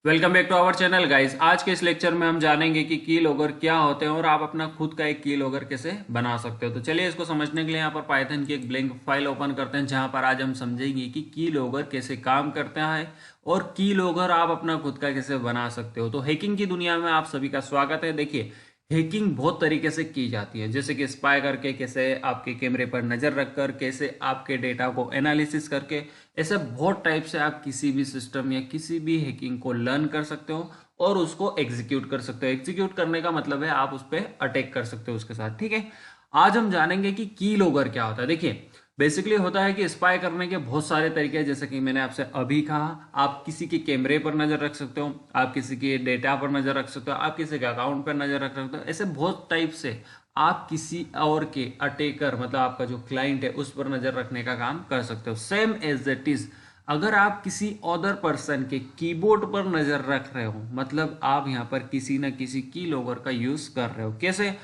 Welcome back to our channel guys. आज के इस लेक्चर में हम जानेंगे कि की लॉगर क्या होते हैं और आप अपना खुद का एक की लॉगर कैसे बना सकते हो। तो चलिए इसको समझने के लिए यहाँ पर पाइथन की एक ब्लैंक फाइल ओपन करते हैं, जहां पर आज हम समझेंगे कि की लॉगर कैसे काम करते हैं और की लॉगर आप अपना खुद का कैसे बना सकते हो। तो हैकिंग की दुनिया में आप सभी का स्वागत है। देखिए, हैकिंग बहुत तरीके से की जाती है, जैसे कि स्पाई करके, कैसे आपके कैमरे पर नजर रखकर, कैसे आपके डेटा को एनालिसिस करके। ऐसे बहुत टाइप से आप किसी भी सिस्टम या किसी भी हैकिंग को लर्न कर सकते हो और उसको एग्जीक्यूट कर सकते हो। एग्जीक्यूट करने का मतलब है आप उस पर अटैक कर सकते हो उसके साथ। ठीक है, आज हम जानेंगे कि की लॉगर क्या होता है। देखिए, बेसिकली होता है कि स्पाई करने के बहुत सारे तरीके हैं, जैसे कि मैंने आपसे अभी कहा। आप किसी के कैमरे पर नजर रख सकते हो, आप किसी के डेटा पर नजर रख सकते हो, आप किसी के अकाउंट पर नजर रख सकते हो। ऐसे बहुत टाइप से आप किसी और के अटैकर, मतलब आपका जो क्लाइंट है, उस पर नजर रखने का काम कर सकते हो। सेम एज इट इज अगर आप किसी अदर पर्सन के कीबोर्ड पर नजर रख रहे हो, मतलब आप यहाँ पर किसी न किसी की लॉगर का यूज कर रहे हो। कैसे?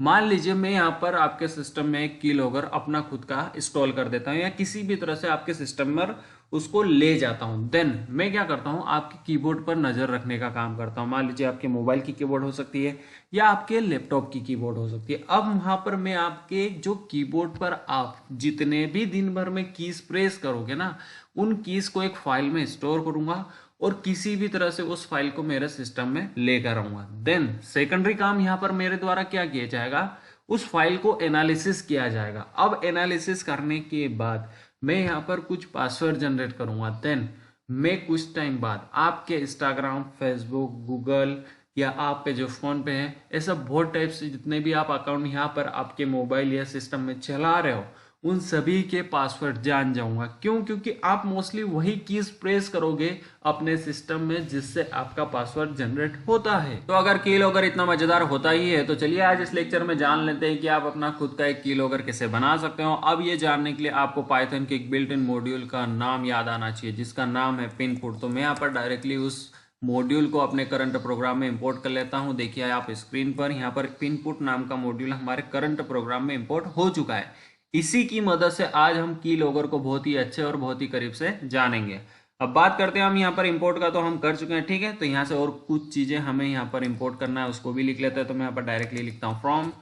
मान लीजिए मैं यहाँ पर आपके सिस्टम में एक की लॉगर अपना खुद का इंस्टॉल कर देता हूँ या किसी भी तरह से आपके सिस्टम पर उसको ले जाता हूँ। देन मैं क्या करता हूँ, आपके कीबोर्ड पर नजर रखने का काम करता हूँ। मान लीजिए आपके मोबाइल की कीबोर्ड हो सकती है या आपके लैपटॉप की कीबोर्ड हो सकती है। अब वहां पर मैं आपके जो कीबोर्ड पर आप जितने भी दिन भर में कीज प्रेस करोगे ना, उन कीज को एक फाइल में स्टोर करूंगा और किसी भी तरह से उस फाइल को मेरे सिस्टम में लेकर आऊंगा। देन सेकेंडरी काम यहाँ पर मेरे द्वारा क्या किया जाएगा, उस फाइल को एनालिसिस किया जाएगा। अब एनालिसिस करने के बाद मैं यहाँ पर कुछ पासवर्ड जनरेट करूंगा। देन मैं कुछ टाइम बाद आपके इंस्टाग्राम, फेसबुक, गूगल या आप पे जो फोन पे है, ऐसा बहुत टाइप से जितने भी आप अकाउंट यहाँ पर आपके मोबाइल या सिस्टम में चला रहे हो, उन सभी के पासवर्ड जान जाऊंगा। क्यों? क्योंकि आप मोस्टली वही कीज प्रेस करोगे अपने सिस्टम में जिससे आपका पासवर्ड जनरेट होता है। तो अगर की लॉगर इतना मजेदार होता ही है, तो चलिए आज इस लेक्चर में जान लेते हैं कि आप अपना खुद का एक की लॉगर कैसे बना सकते हो। अब ये जानने के लिए आपको पाइथन के एक बिल्ट इन मॉड्यूल का नाम याद आना चाहिए, जिसका नाम है पिनपुट। तो मैं यहाँ पर डायरेक्टली उस मॉड्यूल को अपने करंट प्रोग्राम में इंपोर्ट कर लेता हूं। देखिए आप स्क्रीन पर, यहाँ पर पिनपुट नाम का मॉड्यूल हमारे करंट प्रोग्राम में इंपोर्ट हो चुका है। इसी की मदद से आज हम की लॉगर को बहुत ही अच्छे और बहुत ही करीब से जानेंगे। अब बात करते हैं हम यहाँ पर इंपोर्ट का, तो हम कर चुके हैं। ठीक है, तो यहाँ से और कुछ चीजें हमें यहाँ पर इंपोर्ट करना है, उसको भी लिख लेते हैं। तो मैं यहाँ पर डायरेक्टली लिखता हूँ फ्रॉम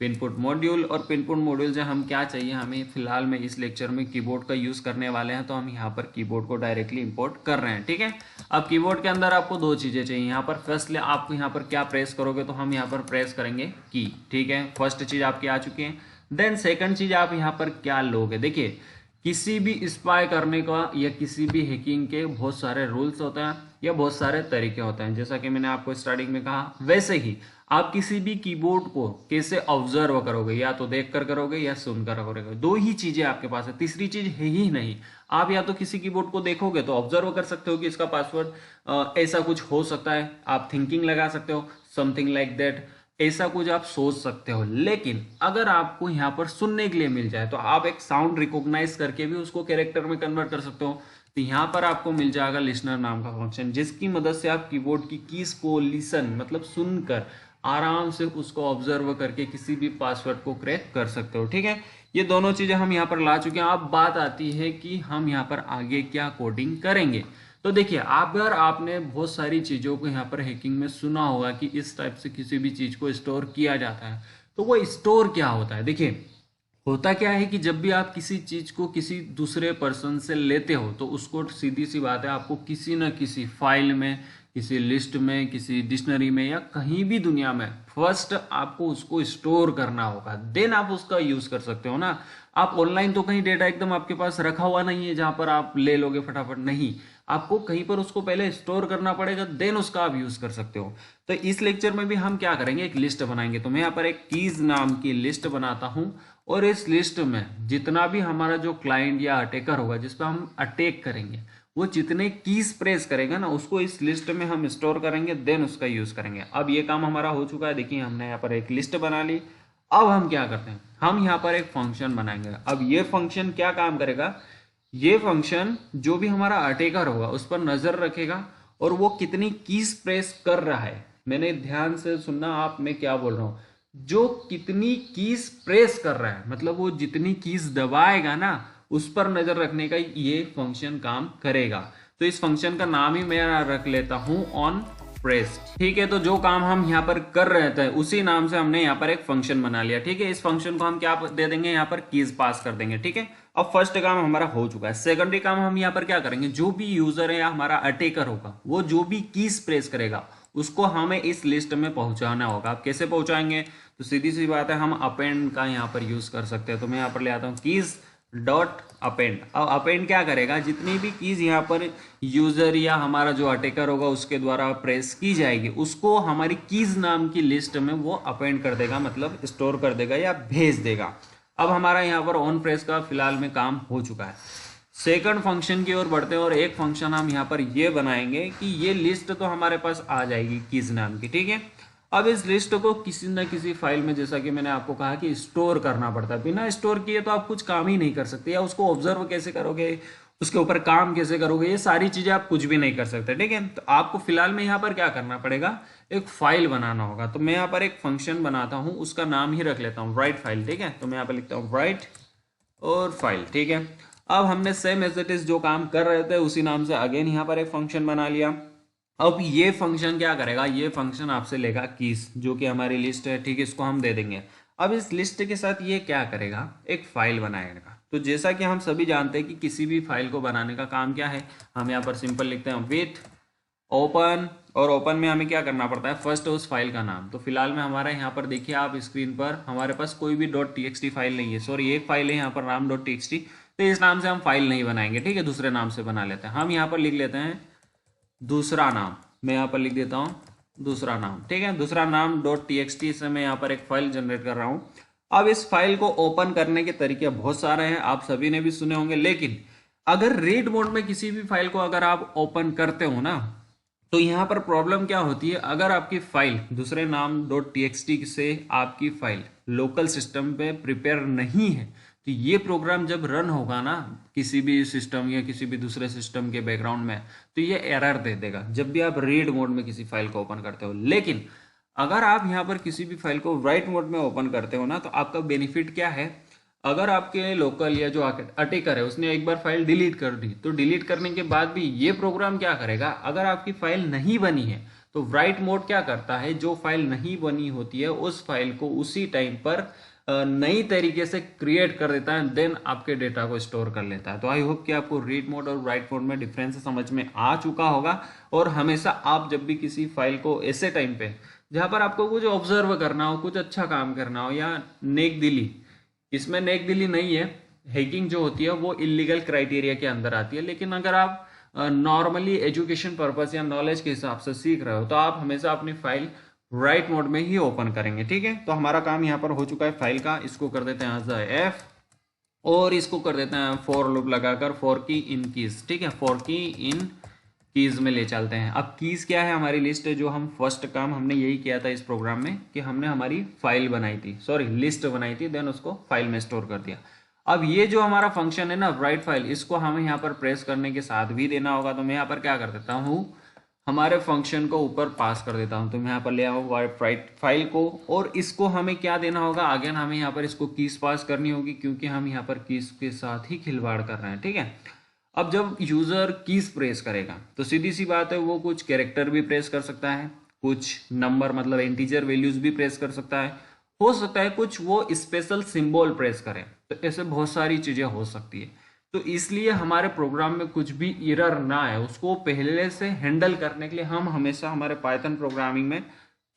पिनपुट मॉड्यूल। और पिनपुट मॉड्यूल से हम क्या चाहिए, हमें फिलहाल में इस लेक्चर में कीबोर्ड का यूज करने वाले हैं, तो हम यहाँ पर कीबोर्ड को डायरेक्टली इंपोर्ट कर रहे हैं। ठीक है, अब कीबोर्ड के अंदर आपको दो चीजें चाहिए। यहाँ पर फर्स्ट आप यहाँ पर क्या प्रेस करोगे, तो हम यहाँ पर प्रेस करेंगे की। ठीक है, फर्स्ट चीज आपकी आ चुकी है। देन सेकंड चीज आप यहाँ पर क्या लोगे, देखिए किसी भी स्पाई करने का या किसी भी हैकिंग के बहुत सारे रूल्स होते हैं या बहुत सारे तरीके होते हैं। जैसा कि मैंने आपको स्टार्टिंग में कहा, वैसे ही आप किसी भी कीबोर्ड को कैसे ऑब्जर्व करोगे, या तो देख कर करोगे या सुनकर करोगे। दो ही चीजें आपके पास है, तीसरी चीज है ही नहीं। आप या तो किसी कीबोर्ड को देखोगे तो ऑब्जर्व कर सकते हो कि इसका पासवर्ड ऐसा कुछ हो सकता है, आप थिंकिंग लगा सकते हो, समथिंग लाइक दैट, ऐसा कुछ आप सोच सकते हो। लेकिन अगर आपको यहाँ पर सुनने के लिए मिल जाए, तो आप एक साउंड रिकॉग्नाइज करके भी उसको कैरेक्टर में कन्वर्ट कर सकते हो। तो यहाँ पर आपको मिल जाएगा लिसनर नाम का फंक्शन, जिसकी मदद से आप कीबोर्ड की कीज को लिसन मतलब सुनकर आराम से उसको ऑब्जर्व करके किसी भी पासवर्ड को क्रैक कर सकते हो। ठीक है, ये दोनों चीजें हम यहाँ पर ला चुके हैं। अब बात आती है कि हम यहाँ पर आगे क्या कोडिंग करेंगे। तो देखिए, अगर आपने बहुत सारी चीजों को यहाँ पर हैकिंग में सुना होगा कि इस टाइप से किसी भी चीज को स्टोर किया जाता है, तो वो स्टोर क्या होता है। देखिए, होता क्या है कि जब भी आप किसी चीज को किसी दूसरे पर्सन से लेते हो, तो उसको सीधी सी बात है, आपको किसी न किसी फाइल में, किसी लिस्ट में, किसी डिक्शनरी में या कहीं भी दुनिया में फर्स्ट आपको उसको स्टोर करना होगा। देन आप उसका यूज कर सकते हो ना। आप ऑनलाइन तो कहीं डेटा एकदम आपके पास रखा हुआ नहीं है जहां पर आप ले लोगे फटाफट, नहीं, आपको कहीं पर उसको पहले स्टोर करना पड़ेगा, देन उसका आप यूज कर सकते हो। तो इस लेक्चर में भी हम क्या करेंगे, एक लिस्ट बनाएंगे। तो मैं यहाँ पर एक कीज नाम की लिस्ट बनाता हूं और इस लिस्ट में जितना भी हमारा जो क्लाइंट या अटैकर होगा जिस पर हम अटैक करेंगे, वो जितने कीज प्रेस करेगा ना, उसको इस लिस्ट में हम स्टोर करेंगे, देन उसका यूज करेंगे। अब ये काम हमारा हो चुका है। देखिए, हमने यहाँ पर एक लिस्ट बना ली। अब हम क्या करते हैं, हम यहाँ पर एक फंक्शन बनाएंगे। अब ये फंक्शन क्या काम करेगा, ये फंक्शन जो भी हमारा अटैकर होगा उस पर नजर रखेगा और वो कितनी कीज प्रेस कर रहा है। मैंने ध्यान से सुनना आप, मैं क्या बोल रहा हूं, जो कितनी कीज प्रेस कर रहा है, मतलब वो जितनी कीज दबाएगा ना, उस पर नजर रखने का ये फंक्शन काम करेगा। तो इस फंक्शन का नाम ही मैं रख लेता हूं ऑन प्रेस। ठीक है, तो जो काम हम यहाँ पर कर रहे थे उसी नाम से हमने यहाँ पर एक फंक्शन बना लिया। ठीक है, इस फंक्शन को हम क्या दे देंगे, यहाँ पर कीज पास कर देंगे। ठीक है, अब फर्स्ट काम हमारा हो चुका है। सेकेंडरी काम हम यहाँ पर क्या करेंगे, जो भी यूजर है या हमारा अटैकर होगा वो जो भी कीज प्रेस करेगा उसको हमें इस लिस्ट में पहुंचाना होगा। आप कैसे पहुंचाएंगे, तो सीधी सी बात है, हम अपेंड का यहाँ पर यूज कर सकते हैं। तो मैं यहाँ पर ले आता हूँ कीज डॉट अपेंड। अब अपेंड क्या करेगा, जितनी भी कीज यहाँ पर यूजर या हमारा जो अटैकर होगा उसके द्वारा प्रेस की जाएगी उसको हमारी कीज नाम की लिस्ट में वो अपेंड कर देगा, मतलब स्टोर कर देगा या भेज देगा। अब हमारा यहाँ पर ऑन प्रेस का फिलहाल में काम हो चुका है। सेकंड फंक्शन की ओर बढ़ते हैं और एक फंक्शन हम यहाँ पर ये बनाएंगे कि ये लिस्ट तो हमारे पास आ जाएगी कीज नाम की। ठीक है, अब इस लिस्ट को किसी न किसी फाइल में, जैसा कि मैंने आपको कहा कि स्टोर करना पड़ता है। बिना स्टोर किए तो आप कुछ काम ही नहीं कर सकते, या उसको ऑब्जर्व कैसे करोगे, उसके ऊपर काम कैसे करोगे, ये सारी चीजें आप कुछ भी नहीं कर सकते। ठीक है, तो आपको फिलहाल में यहाँ पर क्या करना पड़ेगा, एक फाइल बनाना होगा। तो मैं यहाँ पर एक फंक्शन बनाता हूँ, उसका नाम ही रख लेता हूँ राइट फाइल। ठीक है, तो मैं यहाँ पर लिखता हूँ राइट और फाइल। ठीक है, अब हमने सेम एज इट इज जो काम कर रहे थे उसी नाम से अगेन यहाँ पर एक फंक्शन बना लिया। अब ये फंक्शन क्या करेगा, ये फंक्शन आपसे लेगा कीज जो कि हमारी लिस्ट है। ठीक है, इसको हम दे देंगे। अब इस लिस्ट के साथ ये क्या करेगा, एक फाइल बनाएगा। तो जैसा कि हम सभी जानते हैं कि किसी भी फाइल को बनाने का काम क्या है, हम यहाँ पर सिंपल लिखते हैं विथ ओपन, और ओपन में हमें क्या करना पड़ता है, फर्स्ट उस फाइल का नाम। तो फिलहाल में हमारा यहाँ पर देखिए आप स्क्रीन पर, हमारे पास कोई भी .txt फाइल नहीं है, सॉरी एक फाइल है यहाँ पर नाम .txt। तो इस नाम से हम फाइल नहीं बनाएंगे। ठीक है, दूसरे नाम से बना लेते हैं। हम यहाँ पर लिख लेते हैं दूसरा नाम। मैं यहाँ पर लिख देता हूँ दूसरा नाम। ठीक है, दूसरा नाम .txt से मैं यहाँ पर एक फाइल जनरेट कर रहा हूँ। अब इस फाइल को ओपन करने के तरीके बहुत सारे हैं, आप सभी ने भी सुने होंगे। लेकिन अगर रीड मोड में किसी भी फाइल को अगर आप ओपन करते हो ना, तो यहाँ पर प्रॉब्लम क्या होती है, अगर आपकी फाइल दूसरे नाम .txt से आपकी फाइल लोकल सिस्टम पे प्रिपेयर नहीं है, तो ये प्रोग्राम जब रन होगा ना किसी भी सिस्टम या किसी भी दूसरे सिस्टम के बैकग्राउंड में, तो ये एरर दे देगा जब भी आप रीड मोड में किसी फाइल को ओपन करते हो। लेकिन अगर आप यहाँ पर किसी भी फाइल को राइट मोड में ओपन करते हो ना, तो आपका बेनिफिट क्या है, अगर आपके लोकल या जो अटैकर है उसने एक बार फाइल डिलीट कर दी, तो डिलीट करने के बाद भी ये प्रोग्राम क्या करेगा, अगर आपकी फाइल नहीं बनी है तो राइट मोड क्या करता है, जो फाइल नहीं बनी होती है उस फाइल को उसी टाइम पर नई तरीके से क्रिएट कर देता है, देन आपके डेटा को स्टोर कर लेता है। तो आई होप कि आपको रीड मोड और राइट मोड में डिफरेंस समझ में आ चुका होगा। और हमेशा आप जब भी किसी फाइल को ऐसे टाइम पे जहां पर आपको कुछ ऑब्जर्व करना हो, कुछ अच्छा काम करना हो, या नेक दिली, इसमें नेक दिली नहीं है, हैकिंग जो होती है वो इलीगल क्राइटेरिया के अंदर आती है। लेकिन अगर आप नॉर्मली एजुकेशन पर्पस या नॉलेज के हिसाब से सीख रहे हो, तो आप हमेशा अपनी फाइल राइट मोड में ही ओपन करेंगे। ठीक है, तो हमारा काम यहाँ पर हो चुका है फाइल का। इसको कर देते हैं एफ और इसको कर देते हैं फॉर लूप लगाकर फॉर की इन कीज। ठीक है, फॉर की इन कीज में ले चलते हैं। अब कीज क्या है, हमारी लिस्ट है। जो हम फर्स्ट काम हमने यही किया था इस प्रोग्राम में कि हमने हमारी फाइल बनाई थी, सॉरी लिस्ट बनाई थी, देन उसको फाइल में स्टोर कर दिया। अब ये जो हमारा फंक्शन है ना राइट फाइल, इसको हमें यहाँ पर प्रेस करने के साथ भी देना होगा। तो मैं यहाँ पर क्या कर देता हूँ, हमारे फंक्शन को ऊपर पास कर देता हूँ। तो मैं यहाँ पर ले आऊँ राइट फाइल को, और इसको हमें क्या देना होगा, अगेन हमें यहाँ पर इसको कीज पास करनी होगी, क्योंकि हम यहाँ पर कीज के साथ ही खिलवाड़ कर रहे हैं। ठीक है, अब जब यूजर कीज प्रेस करेगा तो सीधी सी बात है वो कुछ कैरेक्टर भी प्रेस कर सकता है, कुछ नंबर मतलब इंटीजर वैल्यूज भी प्रेस कर सकता है, हो सकता है कुछ वो स्पेशल सिंबल प्रेस करे। तो ऐसे बहुत सारी चीजें हो सकती है। तो इसलिए हमारे प्रोग्राम में कुछ भी एरर ना आए, उसको पहले से हैंडल करने के लिए हम हमेशा हमारे पाइथन प्रोग्रामिंग में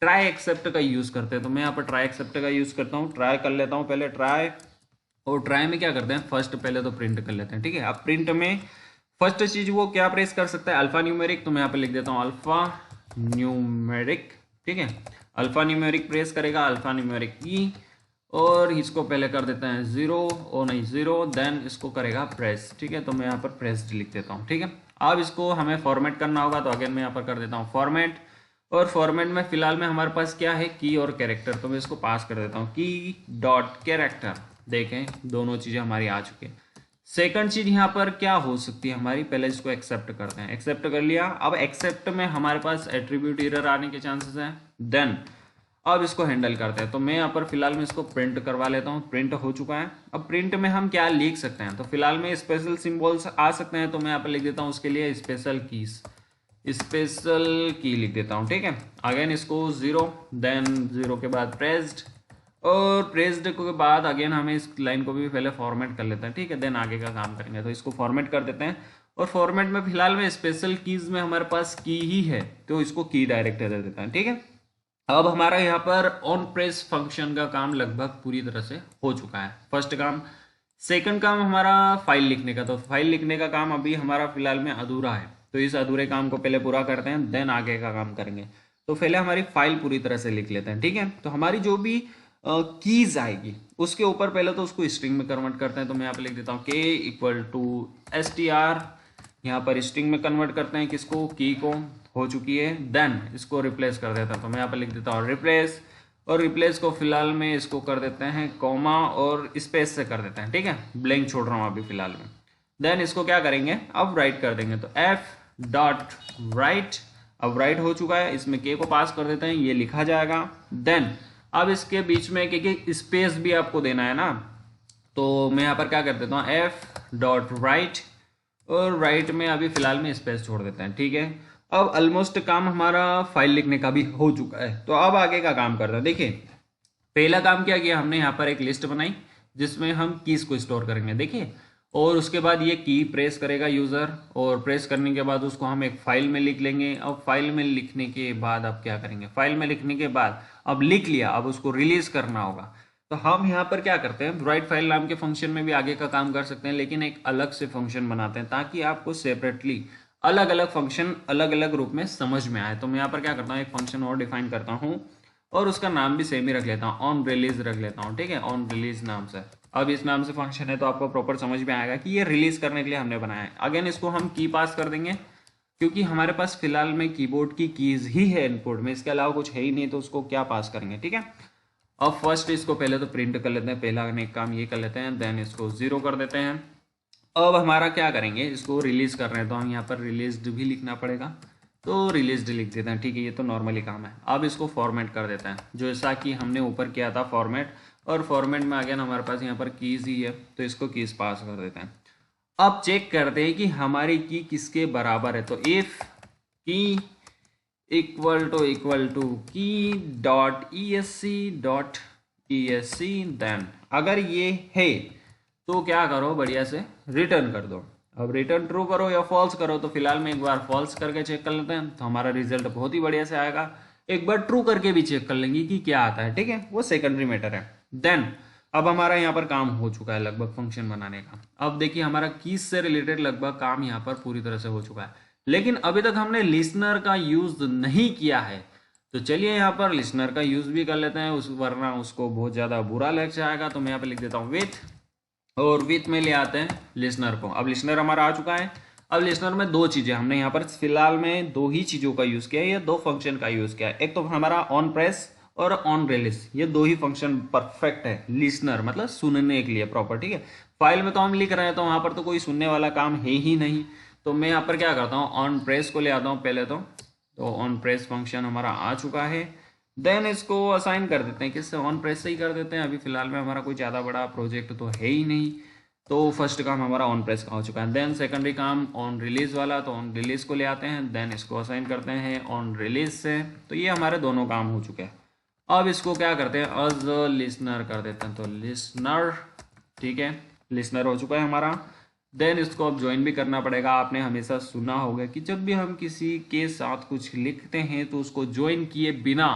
ट्राई एक्सेप्ट का यूज करते हैं। तो मैं यहाँ पर ट्राई एक्सेप्ट का यूज करता हूँ। ट्राई कर लेता हूँ पहले ट्राई, और ट्राई में क्या करते हैं, फर्स्ट पहले तो प्रिंट कर लेते हैं। ठीक है, अब प्रिंट में फर्स्ट चीज वो क्या प्रेस कर सकता है, अल्फा न्यूमेरिक। तो मैं यहाँ पे लिख देता हूँ अल्फा न्यूमेरिक। ठीक है, अल्फा न्यूमेरिक प्रेस करेगा, अल्फा न्यूमेरिक की, और इसको पहले कर देते हैं 0, ओ नहीं 0, देन इसको करेगा प्रेस। ठीक है, तो मैं यहाँ पर प्रेस लिख देता हूँ। ठीक है, अब इसको हमें फॉर्मेट करना होगा। तो अगेन मैं यहाँ पर कर देता हूँ फॉर्मेट, और फॉर्मेट में फिलहाल में हमारे पास क्या है, की और कैरेक्टर। तो मैं इसको पास कर देता हूँ की डॉट कैरेक्टर। देखें दोनों चीजें हमारी आ चुकी है। सेकंड चीज यहाँ पर क्या हो सकती है हमारी, पहले इसको एक्सेप्ट करते हैं। एक्सेप्ट कर लिया। अब एक्सेप्ट में हमारे पास एट्रीब्यूट एरर आने के चांसेस हैं। देन अब इसको हैंडल करते हैं। तो मैं यहाँ पर फिलहाल में इसको प्रिंट करवा लेता हूँ। प्रिंट हो चुका है। अब प्रिंट में हम क्या लिख सकते हैं, तो फिलहाल में स्पेशल सिंबल्स आ सकते हैं, तो मैं यहाँ पर लिख देता हूँ उसके लिए स्पेशल कीज, स्पेशल की लिख देता हूँ। ठीक है, अगेन इसको 0, देन 0 के बाद प्रेस्ड, और प्रेस्ड के बाद अगेन हमें इस लाइन को भी पहले फॉर्मेट कर लेते हैं। ठीक है, देन आगे का काम करेंगे। तो इसको फॉर्मेट कर देते हैं, और फॉर्मेट में फिलहाल में स्पेशल कीज में हमारे पास की ही है, तो इसको की डायरेक्ट दे देते हैं। ठीक है, अब हमारा यहाँ पर ऑन प्रेस फंक्शन का काम लगभग पूरी तरह से हो चुका है, फर्स्ट काम। सेकंड काम हमारा फाइल लिखने का, तो फाइल लिखने का काम अभी हमारा फिलहाल में अधूरा है, तो इस अधूरे काम को पहले पूरा करते हैं, देन आगे का काम करेंगे। तो पहले हमारी फाइल पूरी तरह से लिख लेते हैं। ठीक है, तो हमारी जो भी कीज आएगी उसके ऊपर पहले तो उसको स्ट्रिंग में कन्वर्ट करते हैं। तो मैं यहाँ पे लिख देता हूँ k इक्वल टू str, यहाँ पर स्ट्रिंग में कन्वर्ट करते हैं किसको, की को, हो चुकी है। देन इसको रिप्लेस कर देता हूँ, तो मैं यहाँ पर लिख देता हूँ रिप्लेस, और रिप्लेस को फिलहाल में इसको कर देते हैं कॉमा और स्पेस से कर देते हैं। ठीक है, ब्लैंक छोड़ रहा हूँ अभी फिलहाल में। देन इसको क्या करेंगे, अब राइट कर देंगे, तो f डॉट राइट, अब राइट हो चुका है, इसमें k को पास कर देते हैं, ये लिखा जाएगा। देन अब इसके बीच में क्योंकि स्पेस भी आपको देना है ना, तो मैं यहाँ पर क्या कर देता हूँ f डॉट राइट, और राइट में अभी फिलहाल में स्पेस छोड़ देते हैं। ठीक है, अब ऑलमोस्ट काम हमारा फाइल लिखने का भी हो चुका है, तो अब आगे का काम करते हैं। देखिए पहला काम क्या किया हमने, यहाँ पर एक लिस्ट बनाई जिसमें हम कीज को स्टोर करेंगे। देखिए, और उसके बाद ये की प्रेस करेगा यूजर, और प्रेस करने के बाद उसको हम एक फाइल में लिख लेंगे। अब फाइल में लिखने के बाद अब क्या करेंगे, फाइल में लिखने के बाद अब लिख लिया, अब उसको रिलीज करना होगा। तो हम यहाँ पर क्या करते हैं, राइट फाइल नाम के फंक्शन में भी आगे का काम कर सकते हैं, लेकिन एक अलग से फंक्शन बनाते हैं ताकि आपको सेपरेटली अलग अलग फंक्शन अलग अलग रूप में समझ में आए। तो मैं यहाँ पर क्या करता हूँ, एक फंक्शन और डिफाइन करता हूँ, और उसका नाम भी सेम ही रख लेता हूँ, ऑन रिलीज रख लेता हूँ। ठीक है, ऑन रिलीज नाम से। अब इस नाम से फंक्शन है तो आपको प्रॉपर समझ में आएगा कि ये रिलीज करने के लिए हमने बनाया है। अगेन इसको हम की पास कर देंगे, क्योंकि हमारे पास फिलहाल में कीबोर्ड की कीज ही है इनपुट में, इसके अलावा कुछ है ही नहीं, तो उसको क्या पास करेंगे। ठीक है, अब फर्स्ट इसको पहले तो प्रिंट कर लेते हैं, पहला एक काम ये कर लेते हैं, देन इसको 0 कर देते हैं। अब हमारा क्या करेंगे, इसको रिलीज कर रहे हैं तो हम यहाँ पर रिलीज्ड भी लिखना पड़ेगा, तो रिलीज्ड लिख देते हैं। ठीक है, ये तो नॉर्मली काम है। अब इसको फॉर्मेट कर देते हैं जैसा कि हमने ऊपर किया था फॉर्मेट, और फॉर्मेट में अगेन हमारे पास यहाँ पर कीज ही है, तो इसको कीज पास कर देते हैं। अब चेक करते हैं कि हमारी की किसके बराबर है, तो इफ की इक्वल टू की डॉट esc देन अगर ये है तो क्या करो, बढ़िया से रिटर्न कर दो। अब रिटर्न ट्रू करो या फॉल्स करो, तो फिलहाल में एक बार फॉल्स करके चेक कर लेते हैं, तो हमारा रिजल्ट बहुत ही बढ़िया से आएगा। एक बार ट्रू करके भी चेक कर लेंगे कि क्या आता है। ठीक है, वो सेकेंडरी मैटर है। देन अब हमारा यहाँ पर काम हो चुका है लगभग फंक्शन बनाने का। अब देखिए हमारा कीज से रिलेटेड लगभग काम यहाँ पर पूरी तरह से हो चुका है, लेकिन अभी तक हमने लिसनर का यूज नहीं किया है। तो चलिए यहाँ पर लिसनर का यूज भी कर लेते हैं, वरना उसको बहुत ज्यादा बुरा लग जाएगा। तो मैं यहाँ पर लिख देता हूँ विथ, और विथ में ले आते हैं लिसनर को। अब लिसनर हमारा आ चुका है। अब लिसनर में दो चीजें हमने यहाँ पर फिलहाल में दो ही चीजों का यूज किया है, या दो फंक्शन का यूज किया है। एक तो हमारा ऑन प्रेस और ऑन रिलीज, ये दो ही फंक्शन परफेक्ट है लिसनर, मतलब सुनने के लिए प्रॉपर। ठीक है, फाइल में तो हम लिख रहे हैं तो वहां पर तो कोई सुनने वाला काम है ही नहीं। तो मैं यहाँ पर क्या करता हूँ, ऑन प्रेस को ले आता हूँ पहले तो ऑन प्रेस फंक्शन हमारा आ चुका है। देन इसको असाइन कर देते हैं, किससे, ऑन प्रेस से ही कर देते हैं। अभी फिलहाल में हमारा कोई ज़्यादा बड़ा प्रोजेक्ट तो है ही नहीं, तो फर्स्ट काम हमारा ऑन प्रेस का हो चुका है। देन सेकेंडरी काम ऑन रिलीज वाला, तो ऑन रिलीज को ले आते हैं, देन इसको असाइन करते हैं ऑन रिलीज से। तो ये हमारे दोनों काम हो चुके हैं। अब इसको क्या करते हैं, एज लिसनर कर देते हैं, तो लिसनर। ठीक है, लिसनर हो चुका है हमारा। देन इसको अब ज्वाइन भी करना पड़ेगा। आपने हमेशा सुना होगा कि जब भी हम किसी के साथ कुछ लिखते हैं तो उसको ज्वाइन किए बिना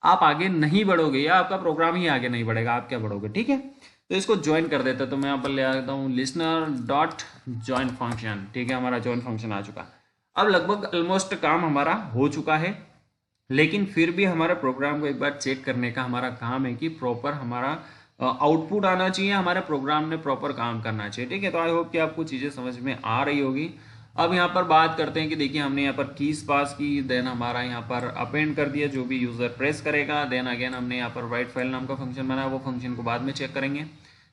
आप आगे नहीं बढ़ोगे, या आपका प्रोग्राम ही आगे नहीं बढ़ेगा, आप क्या बढ़ोगे। ठीक है, तो इसको ज्वाइन कर देते हैं। तो मैं यहाँ पर ले आता हूँ लिसनर डॉट ज्वाइन फंक्शन। ठीक है, हमारा ज्वाइन फंक्शन आ चुका है। अब लगभग ऑलमोस्ट काम हमारा हो चुका है, लेकिन फिर भी हमारे प्रोग्राम को एक बार चेक करने का हमारा काम है कि प्रॉपर हमारा आउटपुट आना चाहिए, हमारे प्रोग्राम ने प्रॉपर काम करना चाहिए। ठीक है, तो आई होप कि आपको चीज़ें समझ में आ रही होगी। अब यहाँ पर बात करते हैं कि देखिए हमने यहाँ पर कीज पास की, देन हमारा यहाँ पर अपेंड कर दिया जो भी यूजर प्रेस करेगा। देन अगेन हमने यहाँ पर राइट फाइल नाम का फंक्शन बनाया, वो फंक्शन को बाद में चेक करेंगे।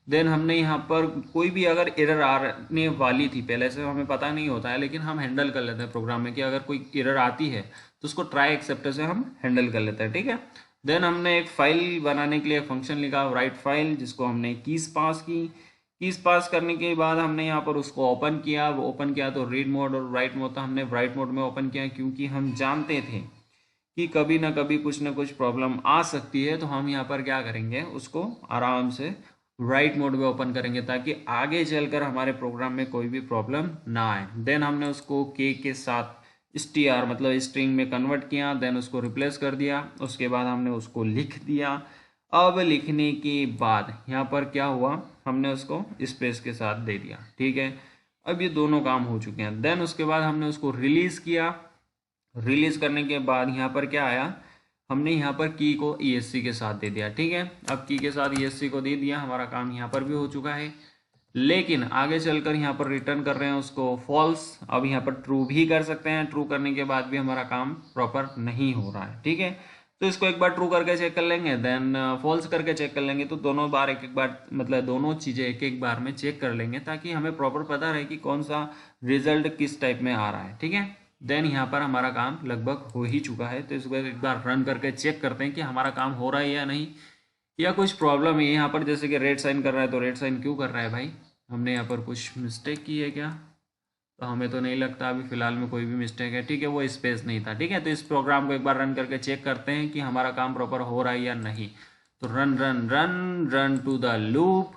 देन हमने यहाँ पर कोई भी अगर एरर आने वाली थी, पहले से हमें पता नहीं होता है, लेकिन हम हैंडल कर लेते हैं प्रोग्राम में कि अगर कोई एरर आती है तो उसको ट्राई एक्सेप्ट से हम हैंडल कर लेते हैं। ठीक है, देन हमने एक फाइल बनाने के लिए फंक्शन लिखा राइट फाइल, जिसको हमने कीज पास की। कीज पास करने के बाद हमने यहाँ पर उसको ओपन किया। वो ओपन किया तो रीड मोड और राइट मोड था, हमने राइट मोड में ओपन किया क्योंकि हम जानते थे कि कभी ना कभी कुछ ना कुछ प्रॉब्लम आ सकती है। तो हम यहाँ पर क्या करेंगे, उसको आराम से राइट मोड में ओपन करेंगे ताकि आगे चलकर हमारे प्रोग्राम में कोई भी प्रॉब्लम ना आए। देन हमने उसको के साथ str मतलब स्ट्रिंग में कन्वर्ट किया, देन उसको रिप्लेस कर दिया। उसके बाद हमने उसको लिख दिया। अब लिखने के बाद यहाँ पर क्या हुआ, हमने उसको स्पेस के साथ दे दिया। ठीक है, अब ये दोनों काम हो चुके हैं। देन उसके बाद हमने उसको रिलीज किया। रिलीज करने के बाद यहाँ पर क्या आया, हमने यहाँ पर की को ESC के साथ दे दिया। ठीक है, अब की के साथ ESC को दे दिया, हमारा काम यहाँ पर भी हो चुका है। लेकिन आगे चलकर यहाँ पर रिटर्न कर रहे हैं उसको फॉल्स। अब यहाँ पर ट्रू भी कर सकते हैं, ट्रू करने के बाद भी हमारा काम प्रॉपर नहीं हो रहा है। ठीक है, तो इसको एक बार ट्रू करके चेक कर लेंगे, देन फॉल्स करके चेक कर लेंगे। तो दोनों बार एक एक बार, मतलब दोनों चीज़ें एक एक बार में चेक कर लेंगे ताकि हमें प्रॉपर पता रहे कि कौन सा रिजल्ट किस टाइप में आ रहा है। ठीक है, देन यहाँ पर हमारा काम लगभग हो ही चुका है। तो इसको एक बार रन करके चेक करते हैं कि हमारा काम हो रहा है या नहीं, या कुछ प्रॉब्लम है। यहाँ पर जैसे कि रेड साइन कर रहा है, तो रेड साइन क्यों कर रहा है भाई, हमने यहाँ पर कुछ मिस्टेक की है क्या? तो हमें तो नहीं लगता अभी फ़िलहाल में कोई भी मिस्टेक है। ठीक है, वो स्पेस नहीं था। ठीक है, तो इस प्रोग्राम को एक बार रन करके चेक करते हैं कि हमारा काम प्रॉपर हो रहा है या नहीं। तो run run run run to the loop,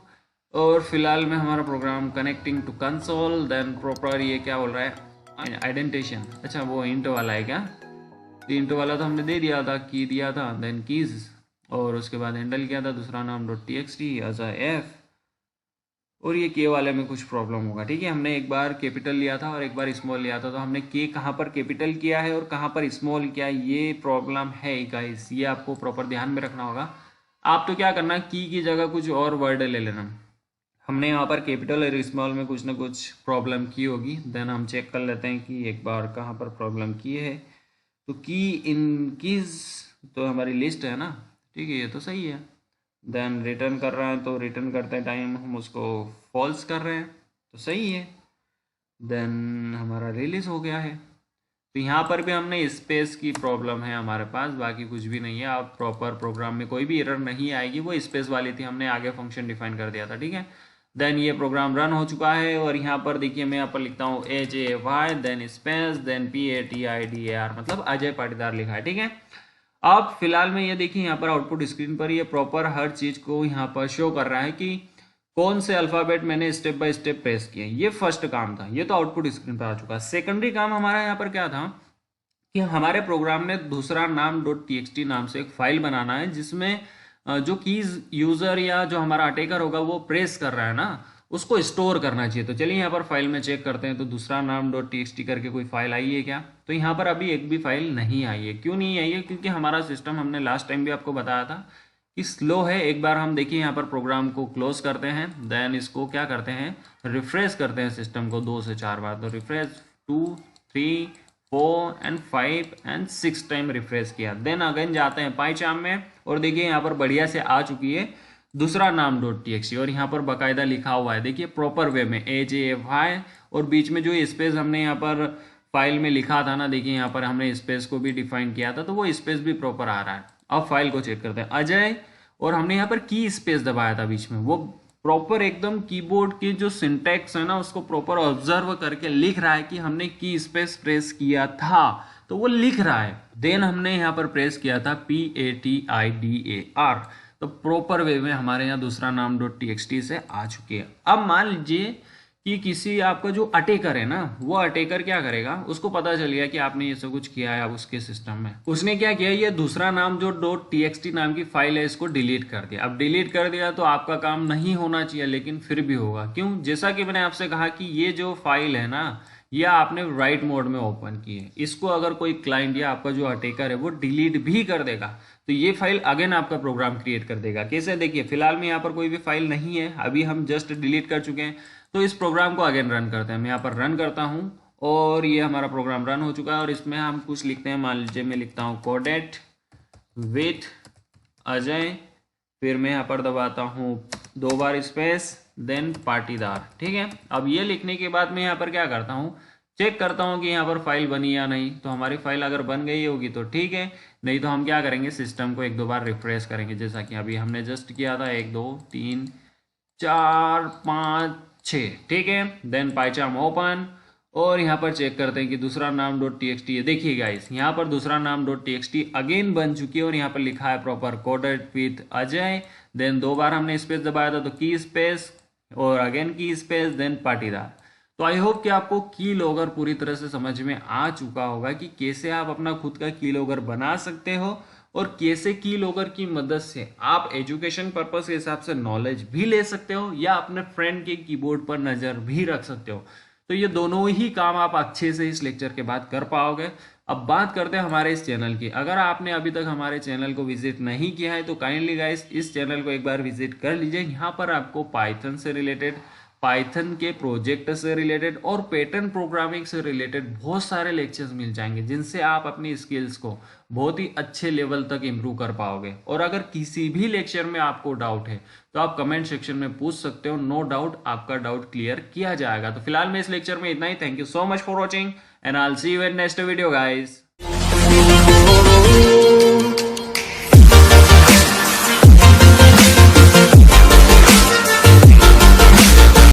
और फिलहाल में हमारा program connecting to console. Then proper ये क्या बोल रहा है, आइडेंटिटेशन। अच्छा, वो इंट वाला है क्या? तो इंट वाला तो हमने दे दिया था, की दिया था, देन कीज, और उसके बाद हैंडल किया था दूसरा नाम .txt एज अ एफ, और ये के वाले में कुछ प्रॉब्लम होगा। ठीक है, हमने एक बार कैपिटल लिया था और एक बार स्मॉल लिया था, तो हमने के कहाँ पर कैपिटल किया है और कहाँ पर स्मॉल किया, ये प्रॉब्लम है गाइस। ये आपको प्रॉपर ध्यान में रखना होगा। आप तो क्या करना, की जगह कुछ और वर्ड ले लेना। हमने यहाँ पर कैपिटल और स्मॉल में कुछ ना कुछ प्रॉब्लम की होगी। देन हम चेक कर लेते हैं कि एक बार कहाँ पर प्रॉब्लम की है। तो की इन कीज तो हमारी लिस्ट है ना। ठीक है, ये तो सही है। देन रिटर्न कर रहा है, तो रिटर्न करते टाइम हम उसको फॉल्स कर रहे हैं, तो सही है। देन हमारा रिलीज हो गया है। तो यहाँ पर भी हमने स्पेस की प्रॉब्लम है हमारे पास, बाकी कुछ भी नहीं है। आप प्रॉपर प्रोग्राम में कोई भी एरर नहीं आएगी, वो स्पेस वाली थी, हमने आगे फंक्शन डिफाइन कर दिया था। ठीक है, देन ये प्रोग्राम रन हो चुका है। और यहाँ पर देखिए, मैं यहाँ पर लिखता हूँ AJY then space then PATIDAR, मतलब अजय पाटीदार लिखा है। ठीक है, अब फिलहाल में ये देखिए, यहाँ पर आउटपुट स्क्रीन पर ये प्रॉपर हर चीज को यहाँ पर शो कर रहा है कि कौन से अल्फाबेट मैंने स्टेप बाय स्टेप प्रेस किए। ये फर्स्ट काम था, ये तो आउटपुट स्क्रीन पर आ चुका है। सेकेंडरी काम हमारा यहाँ पर क्या था कि हमारे प्रोग्राम ने दूसरा नाम .txt नाम से एक फाइल बनाना है, जिसमें जो कीज यूजर या जो हमारा अटैकर होगा वो प्रेस कर रहा है ना, उसको स्टोर करना चाहिए। तो चलिए यहाँ पर फाइल में चेक करते हैं। तो दूसरा नाम .txt करके कोई फाइल आई है क्या? तो यहाँ पर अभी एक भी फाइल नहीं आई है। क्यों नहीं आई है? क्योंकि हमारा सिस्टम, हमने लास्ट टाइम भी आपको बताया था कि स्लो है। एक बार हम देखिए यहाँ पर प्रोग्राम को क्लोज करते हैं, देन इसको क्या करते हैं, रिफ्रेश करते हैं सिस्टम को 2 से 4 बार। तो refresh 2 3 4 and 5 and 6 time refresh किया। देन अगेन जाते हैं पाइचार्म में, और देखिए यहाँ पर बढ़िया से आ चुकी है दूसरा नाम .txt, और यहाँ पर बाकायदा लिखा हुआ है, देखिए प्रॉपर वे में AJY, और बीच में जो स्पेस हमने यहाँ पर फाइल में लिखा था ना, देखिए यहाँ पर हमने स्पेस को भी डिफाइन किया था, तो वो स्पेस भी प्रॉपर आ रहा है। अब फाइल को चेक करते हैं, अजय, और हमने यहाँ पर की स्पेस दबाया था बीच में, वो प्रॉपर एकदम कीबोर्ड की जो सिंटैक्स है ना, उसको प्रॉपर ऑब्जर्व करके लिख रहा है कि हमने की स्पेस प्रेस किया था, तो वो लिख रहा है। देन हमने यहाँ पर प्रेस किया था PATIDAR, तो प्रॉपर वे में हमारे यहाँ दूसरा नाम .txt से आ चुकी है। अब मान लीजिए कि किसी आपका जो अटैकर है ना, वो अटैकर क्या करेगा, उसको पता चल गया कि आपने ये सब कुछ किया है अब उसके सिस्टम में। उसने क्या किया, ये दूसरा नाम जो .txt नाम की फाइल है, इसको डिलीट कर दिया। अब डिलीट कर दिया तो आपका काम नहीं होना चाहिए, लेकिन फिर भी होगा। क्यों? जैसा कि मैंने आपसे कहा कि ये जो फाइल है ना, या आपने राइट मोड में ओपन की है, इसको अगर कोई क्लाइंट या आपका जो अटैकर है वो डिलीट भी कर देगा, तो ये फाइल अगेन आपका प्रोग्राम क्रिएट कर देगा। कैसे? देखिए, फिलहाल में यहाँ पर कोई भी फाइल नहीं है, अभी हम जस्ट डिलीट कर चुके हैं। तो इस प्रोग्राम को अगेन रन करते हैं। मैं यहाँ पर रन करता हूँ, और ये हमारा प्रोग्राम रन हो चुका है। और इसमें हम कुछ लिखते हैं, मान लीजिए मैं लिखता हूँ कोडेट विथ अजय, फिर मैं यहाँ पर दबाता हूँ 2 बार स्पेस, देन पाटीदार। ठीक है, अब ये लिखने के बाद मैं यहाँ पर क्या करता हूँ, चेक करता हूँ कि यहाँ पर फाइल बनी या नहीं। तो हमारी फाइल अगर बन गई होगी तो ठीक है, नहीं तो हम क्या करेंगे, सिस्टम को एक दो बार रिफ्रेश करेंगे, जैसा कि अभी हमने जस्ट किया था। 1 2 3 4 5 6, ठीक है। देन पाइचार्म ओपन, और यहाँ पर चेक करते हैं कि दूसरा नाम .txt है। देखिए गाइस, यहाँ पर दूसरा नाम .txt अगेन बन चुकी है, और यहाँ पर लिखा है proper coded with Ajay. Then 2 बार हमने स्पेस दबाया था, तो की स्पेस और अगेन की स्पेस, देन पाटीदार। तो आई होप कि आपको की लॉगर पूरी तरह से समझ में आ चुका होगा कि कैसे आप अपना खुद का की लॉगर बना सकते हो, और कैसे की लॉगर की मदद से आप एजुकेशन पर्पस के हिसाब से नॉलेज भी ले सकते हो, या अपने फ्रेंड के कीबोर्ड पर नजर भी रख सकते हो। तो ये दोनों ही काम आप अच्छे से इस लेक्चर के बाद कर पाओगे। अब बात करते हैं हमारे इस चैनल की। अगर आपने अभी तक हमारे चैनल को विजिट नहीं किया है तो काइंडली गाइस इस चैनल को एक बार विजिट कर लीजिए। यहाँ पर आपको पाइथन से रिलेटेड, पाइथन के प्रोजेक्ट से रिलेटेड और पैटर्न प्रोग्रामिंग से रिलेटेड बहुत सारे लेक्चर्स मिल जाएंगे, जिनसे आप अपनी स्किल्स को बहुत ही अच्छे लेवल तक इंप्रूव कर पाओगे। और अगर किसी भी लेक्चर में आपको डाउट है तो आप कमेंट सेक्शन में पूछ सकते हो, नो डाउट आपका डाउट क्लियर किया जाएगा। तो फिलहाल मैं इस लेक्चर में इतना ही। Thank you so much for watching and I will see you in next video guys.